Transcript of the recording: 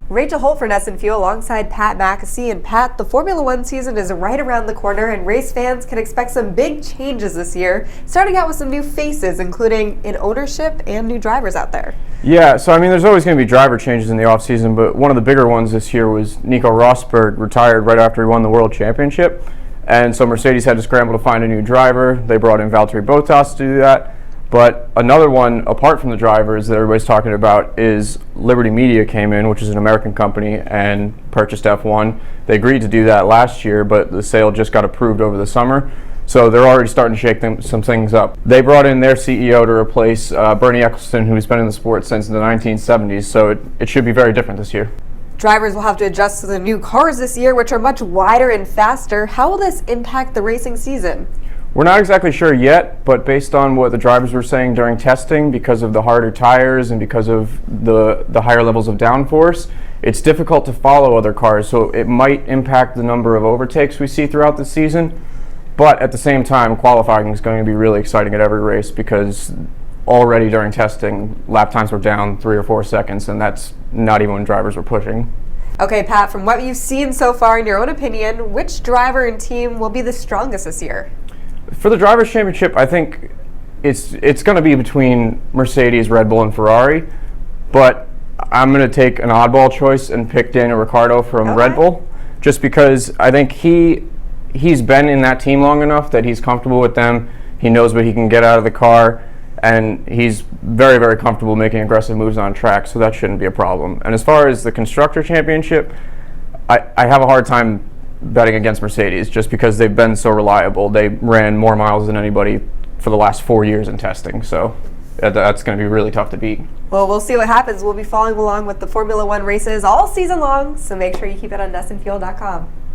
Rachel Holt for Nest and Fuel alongside Pat McAsee. And Pat, the Formula One season is right around the corner and race fans can expect some big changes this year, starting out with some new faces, including in ownership and new drivers out there. Yeah, so I mean there's always going to be driver changes in the offseason, but one of the bigger ones this year was Nico Rosberg retired right after he won the World Championship. And so Mercedes had to scramble to find a new driver. They brought in Valtteri Bottas to do that. But another one, apart from the drivers that everybody's talking about, is Liberty Media came in, which is an American company, and purchased F1. They agreed to do that last year, but the sale just got approved over the summer. So they're already starting to shake some things up. They brought in their CEO to replace Bernie Ecclestone, who's been in the sport since the 1970s. So it should be very different this year. Drivers will have to adjust to the new cars this year, which are much wider and faster. How will this impact the racing season? We're not exactly sure yet, but based on what the drivers were saying during testing, because of the harder tires and because of the higher levels of downforce, it's difficult to follow other cars, so it might impact the number of overtakes we see throughout the season. But at the same time, qualifying is going to be really exciting at every race because already during testing, lap times were down 3 or 4 seconds, and that's not even when drivers were pushing. Okay, Pat, from what you've seen so far, in your own opinion, which driver and team will be the strongest this year? For the Drivers' Championship, I think it's going to be between Mercedes, Red Bull, and Ferrari, but I'm going to take an oddball choice and pick Daniel Ricciardo from Red Bull, just because I think he's been in that team long enough that he's comfortable with them. He knows what he can get out of the car, and he's very, very comfortable making aggressive moves on track, so that shouldn't be a problem. And as far as the Constructor Championship, I have a hard time betting against Mercedes just because they've been so reliable. They ran more miles than anybody for the last 4 years in testing, so that's going to be really tough to beat. Well, we'll see what happens. We'll be following along with the Formula One races all season long, so make sure you keep it on nestandfuel.com.